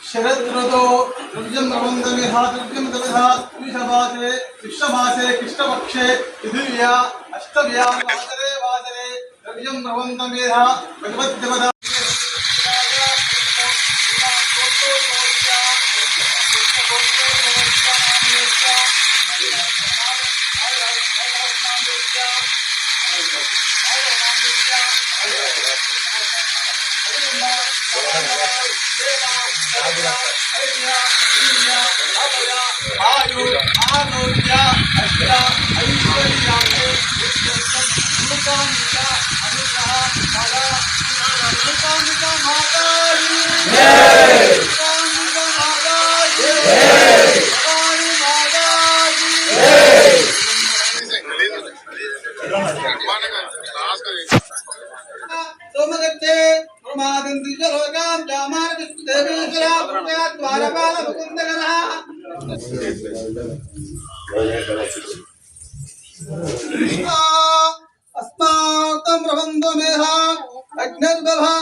शरदृतो दुर्जं प्रबन्धमेधा दुर्जं दवधा विषभासे विश्वभासे कृष्णपक्षे पृथिव्या अष्टव्या वासरे वासरे दुर्जं प्रबन्धमेधा भगवद्देवता आयु आरोग्य अष्ट ऐश्वर्याणि अनुग्रह माता सोमगच्छे प्रमादन्ति च लोकान् जामानदेवेश्वरा द्वारपाल मुकुन्दगणः अस्माकं प्रबन्धमेधा अग्निर्दभा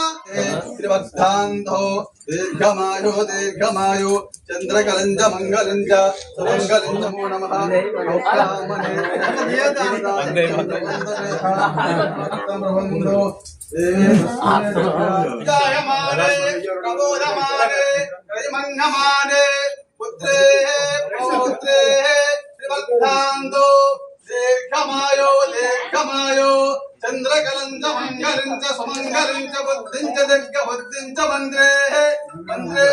त्रिवत्सान्धो दीर्घमायो दीर्घमायो चन्द्रकलञ्च मङ्गलञ्च सुमङ्गलञ्च नमो नमः प्रबन्धो जायमाने प्रबोधमाने त्रयमङ्गमाने पुत्रे पौत्रे त्रिवत्सान्धो दीर्घमायो दीर्घमायो चन्द्रकलञ्च मङ्गलञ्च सुमङ्गलञ्च बुद्धिञ्च दीर्घबुद्धिञ्च मन्द्रे मन्द्रे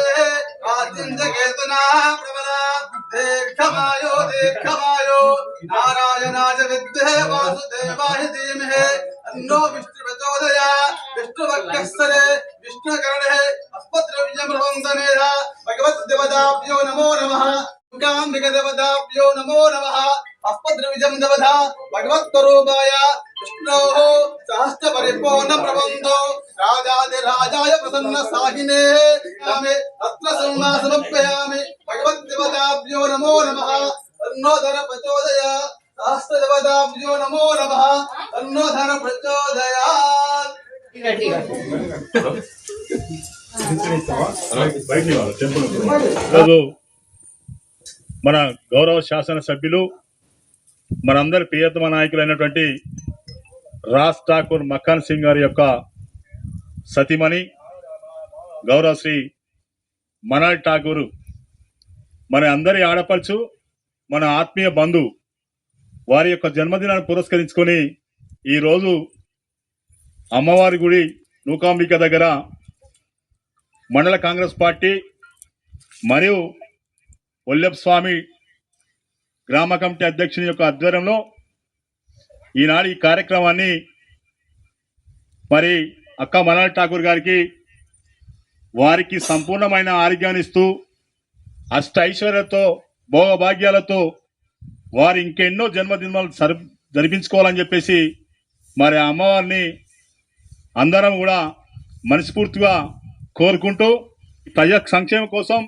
आद्यञ्च केतुनाः प्रबला दीर्घमायो दीर्घमायो नारायणाय विद्महे वासुदेवाय धीमहि अन्नो विष्णुप्रचोदयात् विष्णुवक्षस्थले विष्णुकर्णे अस्मद्द्रव्यं प्रबन्धमेधा भगवद्देवताभ्यो नमो नमः काम्बिकदेवताभ्यो नमो नमः अस्मद्द्रव्यं देवता भगवत्स्वरूपाय विष्णोः सहस्रपरिपूर्ण प्रबन्धो राजाधिराजाय प्रसन्न साहिने नामे अत्र समर्पयामि भगवद्देवताभ्यो नमो नमः अन्नो धन प्रचोदयात् सहस्रदेवताभ्यो नमो नमः अन्नो धन प्रचोदयात् మన గౌరవ శాసన సభ్యులు మనందరి ప్రియతమ నాయకులైనటువంటి రాజ్ ఠాకూర్ మక్కాన్ సింగ్ గారి యొక్క సతీమణి గౌరవ శ్రీ మనాల్ ఠాకూర్ మన అందరి ఆడపడుచు మన ఆత్మీయ బంధువు వారి యొక్క జన్మదినాన్ని పురస్కరించుకొని ఈరోజు అమ్మవారి గుడి నూకాంబిక దగ్గర మండల కాంగ్రెస్ పార్టీ మరియు వల్లభ స్వామి గ్రామ కమిటీ అధ్యక్షుని యొక్క ఆధ్వర్యంలో ఈనాడు ఈ కార్యక్రమాన్ని మరి అక్క మనాల్ ఠాకూర్ గారికి వారికి సంపూర్ణమైన ఆరోగ్యాన్ని ఇస్తూ అష్ట ఐశ్వర్యతో భోగభాగ్యాలతో వారు ఇంకెన్నో జన్మదినాలు జరిపించుకోవాలని చెప్పేసి మరి అమ్మవారిని అందరం కూడా మనస్ఫూర్తిగా కోరుకుంటూ ప్రజా సంక్షేమం కోసం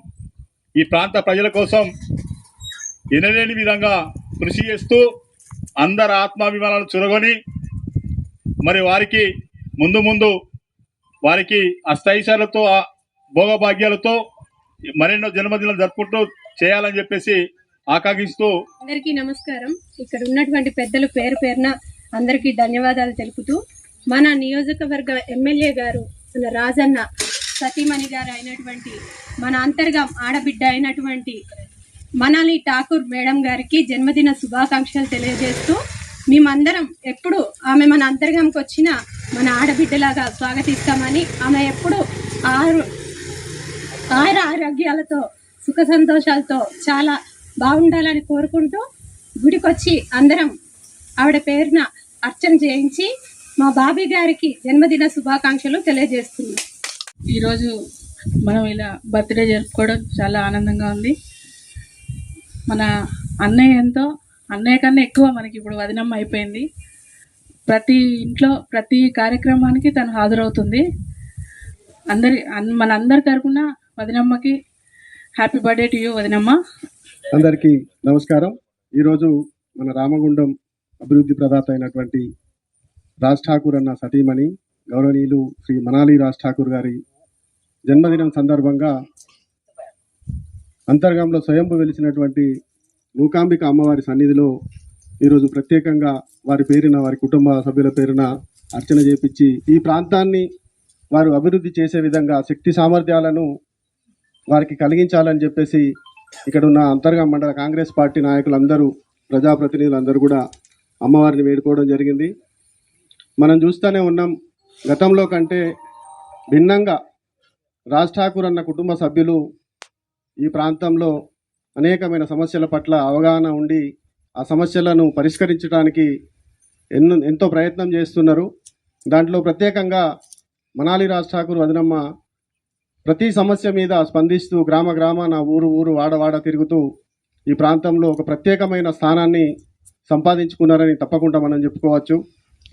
ఈ ప్రాంత ప్రజల కోసం ఎనలేని విధంగా కృషి చేస్తూ అందరి ఆత్మాభిమానాలు చురగొని మరి వారికి ముందు ముందు వారికి అష్టైశ్వర్యాలతో భోగభాగ్యాలతో మరెన్నో జన్మదినాలు జరుపుకుంటూ చేయాలని చెప్పేసి ఆకాంక్షిస్తూ అందరికీ నమస్కారం. ఇక్కడ ఉన్నటువంటి పెద్దలు పేరు పేరున అందరికీ ధన్యవాదాలు తెలుపుతూ మన నియోజకవర్గ ఎమ్మెల్యే గారు మన రాజన్న సతీమణి గారు అయినటువంటి మన అంతర్గం ఆడబిడ్డ అయినటువంటి మనాలి ఠాకూర్ మేడం గారికి జన్మదిన శుభాకాంక్షలు తెలియజేస్తూ మేమందరం ఎప్పుడు ఆమె మన అంతర్గంకి వచ్చిన మన ఆడబిడ్డలాగా స్వాగతిస్తామని ఆమె ఎప్పుడు ఆరోగ్యాలతో సుఖ సంతోషాలతో చాలా బాగుండాలని కోరుకుంటూ గుడికొచ్చి అందరం ఆవిడ పేరున అర్చన చేయించి మా బాబీ గారికి జన్మదిన శుభాకాంక్షలు తెలియజేస్తున్నాం. ఈరోజు మనం ఇలా బర్త్డే జరుపుకోవడం చాలా ఆనందంగా ఉంది. మన అన్నయ్య అన్నయ్య కన్నా ఎక్కువ మనకి ఇప్పుడు వదినమ్మ అయిపోయింది. ప్రతి ఇంట్లో ప్రతి కార్యక్రమానికి తను హాజరవుతుంది. మన అందరి తరపున వదినమ్మకి హ్యాపీ బర్త్డే టు యూ వదినమ్మ. అందరికీ నమస్కారం. ఈరోజు మన రామగుండం అభివృద్ధి ప్రదాత అయినటువంటి రాజ్ ఠాకూర్ అన్న సతీమణి గౌరవనీయులు శ్రీ మనాలి రాజ్ ఠాకూర్ గారి జన్మదినం సందర్భంగా అంతర్గంలో స్వయంభు వెలిసినటువంటి మూకాంబిక అమ్మవారి సన్నిధిలో ఈరోజు ప్రత్యేకంగా వారి పేరున వారి కుటుంబ సభ్యుల పేరున అర్చన చేపించి ఈ ప్రాంతాన్ని వారు అభివృద్ధి చేసే విధంగా శక్తి సామర్థ్యాలను వారికి కలిగించాలని చెప్పేసి ఇక్కడ ఉన్న అంతర్గం మండల కాంగ్రెస్ పార్టీ నాయకులందరూ ప్రజాప్రతినిధులందరూ కూడా అమ్మవారిని వేడుకోవడం జరిగింది. మనం చూస్తూనే ఉన్నాం, గతంలో కంటే భిన్నంగా రాజ్ ఠాకూర్ అన్న కుటుంబ సభ్యులు ఈ ప్రాంతంలో అనేకమైన సమస్యల పట్ల అవగాహన ఉండి ఆ సమస్యలను పరిష్కరించడానికి ఎంతో ప్రయత్నం చేస్తున్నారు. దాంట్లో ప్రత్యేకంగా మనాలి రాజ్ ఠాకూర్ వదినమ్మ ప్రతి సమస్య మీద స్పందిస్తూ గ్రామ గ్రామాన ఊరు వాడ తిరుగుతూ ఈ ప్రాంతంలో ఒక ప్రత్యేకమైన స్థానాన్ని సంపాదించుకున్నారని తప్పకుండా మనం చెప్పుకోవచ్చు.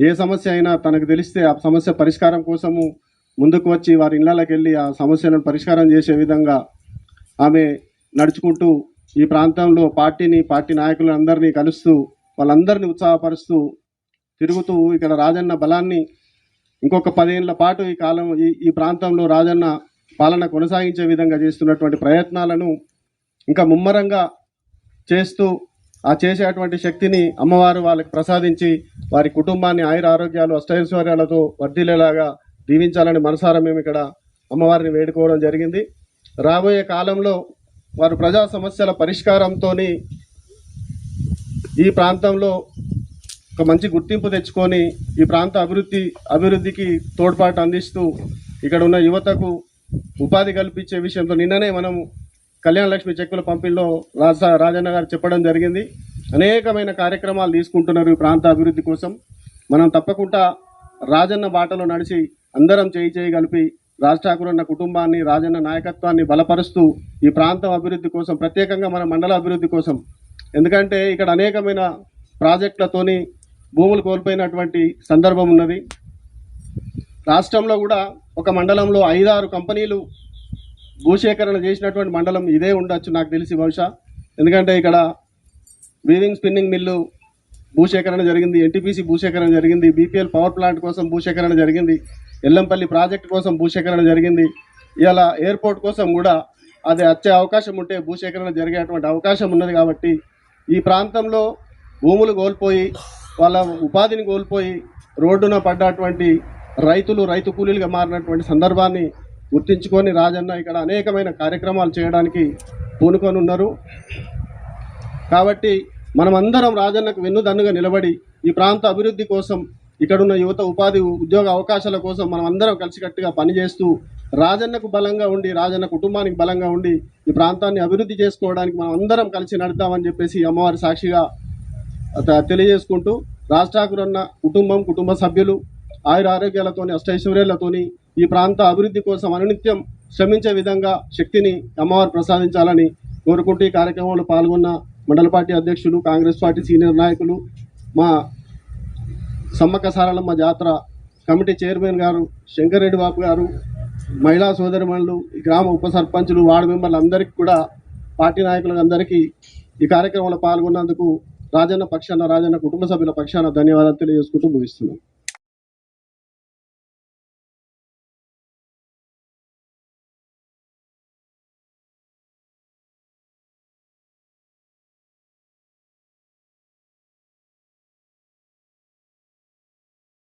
ఏ సమస్య అయినా తనకు తెలిస్తే ఆ సమస్య పరిష్కారం కోసము ముందుకు వచ్చి వారి ఇళ్లకి వెళ్ళి ఆ సమస్యలను పరిష్కారం చేసే విధంగా ఆమె నడుచుకుంటూ ఈ ప్రాంతంలో పార్టీ నాయకులను అందరినీ కలుస్తూ వాళ్ళందరినీ ఉత్సాహపరుస్తూ తిరుగుతూ ఇక్కడ రాజన్న బలాన్ని ఇంకొక 10 ఏళ్ల పాటు ఈ ప్రాంతంలో రాజన్న పాలన కొనసాగించే విధంగా చేస్తున్నటువంటి ప్రయత్నాలను ఇంకా ముమ్మరంగా చేస్తూ ఆ చేసేటువంటి శక్తిని అమ్మవారు వాళ్ళకి ప్రసాదించి వారి కుటుంబాన్ని ఆయుర ఆరోగ్యాలు అష్టైశ్వర్యాలతో వర్ధిల్లేలాగా దీవించాలని మనసారా మేము ఇక్కడ అమ్మవారిని వేడుకోవడం జరిగింది. రాబోయే కాలంలో వారు ప్రజా సమస్యల పరిష్కారంతో ఈ ప్రాంతంలో ఒక మంచి గుర్తింపు తెచ్చుకొని ఈ ప్రాంత అభివృద్ధికి తోడ్పాటు అందిస్తూ ఇక్కడ ఉన్న యువతకు ఉపాధి కల్పించే విషయంలో నిన్ననే మనం కళ్యాణ లక్ష్మి చెక్కుల పంపిణీలో రాజన్న గారు చెప్పడం జరిగింది. అనేకమైన కార్యక్రమాలు తీసుకుంటున్నారు ఈ ప్రాంత అభివృద్ధి కోసం. మనం తప్పకుండా రాజన్న బాటలో నడిచి అందరం చేయి కలిపి రాజ్ ఠాకూర్ అన్న కుటుంబాన్ని రాజన్న నాయకత్వాన్ని బలపరుస్తూ ఈ ప్రాంతం అభివృద్ధి కోసం, ప్రత్యేకంగా మన మండల అభివృద్ధి కోసం, ఎందుకంటే ఇక్కడ అనేకమైన ప్రాజెక్టులతోని భూములు కోల్పోయినటువంటి సందర్భం ఉన్నది. రాష్ట్రంలో కూడా ఒక మండలంలో 5-6 కంపెనీలు భూసేకరణ చేసినటువంటి మండలం ఇదే ఉండొచ్చు నాకు తెలిసి బహుశా. ఎందుకంటే ఇక్కడ వీవింగ్ స్పిన్నింగ్ మిల్లు భూసేకరణ జరిగింది, ఎన్టీపీసీ భూసేకరణ జరిగింది, బీపీఎల్ పవర్ ప్లాంట్ కోసం భూసేకరణ జరిగింది, ఎల్లంపల్లి ప్రాజెక్టు కోసం భూసేకరణ జరిగింది. ఇలా ఎయిర్పోర్ట్ కోసం కూడా అది వచ్చే అవకాశం ఉంటే భూసేకరణ జరిగేటువంటి అవకాశం ఉన్నది. కాబట్టి ఈ ప్రాంతంలో భూములు కోల్పోయి వాళ్ళ ఉపాధిని కోల్పోయి రోడ్డున పడ్డటువంటి రైతు కూలీలుగా మారినటువంటి సందర్భాన్ని గుర్తించుకొని రాజన్న ఇక్కడ అనేకమైన కార్యక్రమాలు చేయడానికి పూనుకొని ఉన్నారు. కాబట్టి మనమందరం రాజన్నకు వెన్నుదన్నుగా నిలబడి ఈ ప్రాంత అభివృద్ధి కోసం, ఇక్కడున్న యువత ఉద్యోగ అవకాశాల కోసం మనం అందరం కలిసికట్టుగా పనిచేస్తూ రాజన్నకు బలంగా ఉండి, రాజన్న కుటుంబానికి బలంగా ఉండి ఈ ప్రాంతాన్ని అభివృద్ధి చేసుకోవడానికి మనం అందరం కలిసి నడుద్దామని చెప్పేసి అమ్మవారి సాక్షిగా తెలియజేసుకుంటూ, రాజ్ ఠాకూర్ అన్న కుటుంబ సభ్యులు ఆయుర ఆరోగ్యాలతోని అష్టైశ్వర్యాలతోని ఈ ప్రాంత అభివృద్ధి కోసం అనునిత్యం శ్రమించే విధంగా శక్తిని అమ్మవారు ప్రసాదించాలని కోరుకుంటూ ఈ కార్యక్రమంలో పాల్గొన్న మండల పార్టీ అధ్యక్షులు, కాంగ్రెస్ పార్టీ సీనియర్ నాయకులు, మా సమ్మక్క సారలమ్మ జాతర కమిటీ చైర్మన్ గారు శంకర్ రెడ్డి బాబు గారు, మహిళా సోదరిమణులు, ఈ గ్రామ ఉప సర్పంచులు, వార్డు మెంబర్లు అందరికీ కూడా, పార్టీ నాయకులందరికీ ఈ కార్యక్రమంలో పాల్గొన్నందుకు రాజన్న కుటుంబ సభ్యుల పక్షాన ధన్యవాదాలు తెలియజేసుకుంటూ ముగిస్తున్నాం.